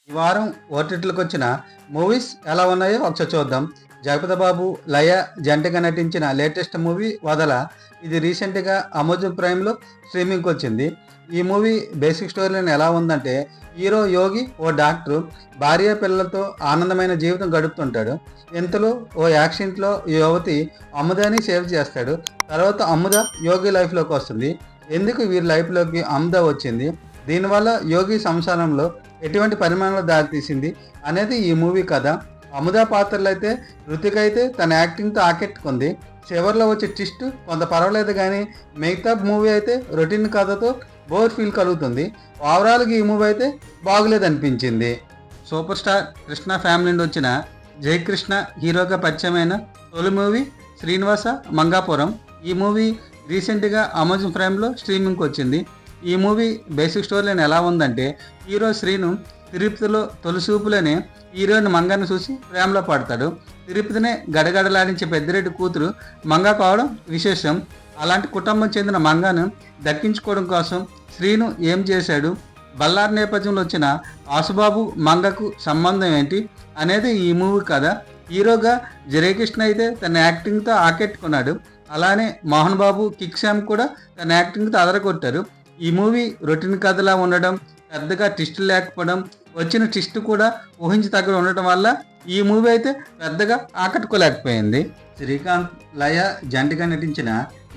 ఈ వారం ఓటీటీలకు వచ్చిన మూవీస్ ఎలా ఉన్నాయో ఒకసారి చూద్దాం. జగపతి బాబు, లయ జంటగా నటించిన లేటెస్ట్ మూవీ 'వదల'. ఇది రీసెంట్‌గా అమెజాన్ ప్రైమ్‌లో స్ట్రీమింగ్‌కి వచ్చింది. ఈ మూవీ బేసిక్ స్టోరీ లైన్ ఎలా ఉందంటే, హీరో యోగి ఓ డాక్టరు భార్య పిల్లలతో ఆనందమైన జీవితం గడుపుతుంటాడు. ఇంతలో ఓ యాక్సిడెంట్‌లో ఈ యువతి అముదని సేవ్ చేస్తాడు. తర్వాత అముద యోగి లైఫ్‌లోకి వస్తుంది. ఎందుకు వీరి లైఫ్‌లోకి అముద వచ్చింది? దీనివల్ల యోగి సంసారంలో ఎటువంటి పరిమాణాలు దారితీసింది అనేది ఈ మూవీ కథ. అముద పాత్రలు అయితే రుతిక అయితే తన యాక్టింగ్తో ఆకట్టుకుంది. చివరిలో వచ్చే ట్విస్ట్ కొంత పర్వాలేదు కానీ మిగతా మూవీ అయితే రొటీన్ కథతో బోర్ ఫీల్ కలుగుతుంది. ఓవరాల్గా ఈ మూవీ అయితే బాగులేదనిపించింది. సూపర్ స్టార్ కృష్ణ ఫ్యామిలీ నుండి వచ్చిన జయకృష్ణ హీరోగా పరిచయమైన తొలి మూవీ 'శ్రీనివాస మంగాపురం'. ఈ మూవీ రీసెంట్గా అమెజాన్ ప్రైమ్లో స్ట్రీమింగ్కి వచ్చింది. ఈ మూవీ బేసిక్ స్టోరీ లైన్ ఎలా ఉందంటే, హీరో శ్రీను తిరుపతిలో తొలి చూపులోనే హీరోయిన్ మంగను చూసి ప్రేమలో పడతాడు. తిరుపతినే గడగడలాడించే పెద్దిరెడ్డి కూతురు మంగ కావడం విశేషం. అలాంటి కుటుంబం చెందిన మంగను దక్కించుకోవడం కోసం శ్రీను ఏం చేశాడు, బల్లారి నేపథ్యంలో వచ్చిన ఆసుబాబు మంగకు సంబంధం ఏంటి అనేది ఈ మూవీ కథ. హీరోగా జయకృష్ణ అయితే తన యాక్టింగ్తో ఆకట్టుకున్నాడు. అలానే మోహన్ బాబు, కిక్ శ్యామ్ కూడా తన యాక్టింగ్తో అదరగొట్టారు. ఈ మూవీ రొటీన్ కథలా ఉండడం, పెద్దగా ట్విస్ట్ లేకపోవడం, వచ్చిన ట్విస్ట్ కూడా ఊహించి తగ్గ ఉండటం వల్ల ఈ మూవీ అయితే పెద్దగా ఆకట్టుకోలేకపోయింది. శ్రీకాంత్, లయ జంటగా నటించిన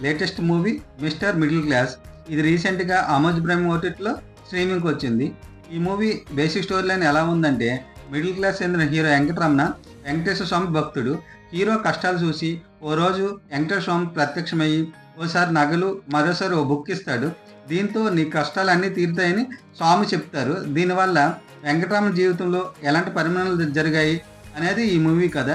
latest movie 'mister middle class'. ఇది రీసెంట్గా అమెజాన్ ప్రైమ్ ఓటీటీలో స్ట్రీమింగ్కి వచ్చింది. ఈ మూవీ బేసిక్ స్టోరీ లైన్ ఎలా ఉందంటే, మిడిల్ క్లాస్ చెందిన హీరో వెంకటరమణ వెంకటేశ్వర స్వామి భక్తుడు. హీరో కష్టాలు చూసి ఓ రోజు వెంకటేశ్వర స్వామి ప్రత్యక్షమయ్యి ఓసారి నగలు, మరోసారి ఓ బుక్ ఇస్తాడు. దీంతో నీ కష్టాలు అన్నీ తీరుతాయని స్వామి చెప్తారు. దీనివల్ల వెంకటరామన్ జీవితంలో ఎలాంటి పరిమాణాలు జరిగాయి అనేది ఈ మూవీ కథ.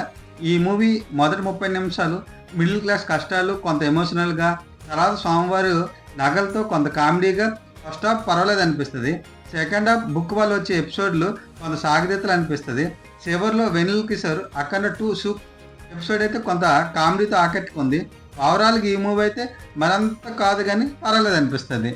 ఈ మూవీ మొదటి 30 నిమిషాలు మిడిల్ క్లాస్ కష్టాలు, కొంత ఎమోషనల్గా, తర్వాత స్వామివారు నగలతో కొంత కామెడీగా, ఫస్ట్ హాఫ్ పర్వాలేదు అనిపిస్తుంది. సెకండ్ హాఫ్ బుక్ వల్ల వచ్చే ఎపిసోడ్లు కొంత సాగతీతలు అనిపిస్తుంది. చివరిలో వెనిల్ కిషోర్ అక్కడ 2 సూప్ ఎపిసోడ్ అయితే కొంత కామెడీతో ఆకట్టుకుంది. ఓవరాల్గా ఈ మూవీ అయితే మరంత కాదు కానీ పర్వాలేదు అనిపిస్తుంది.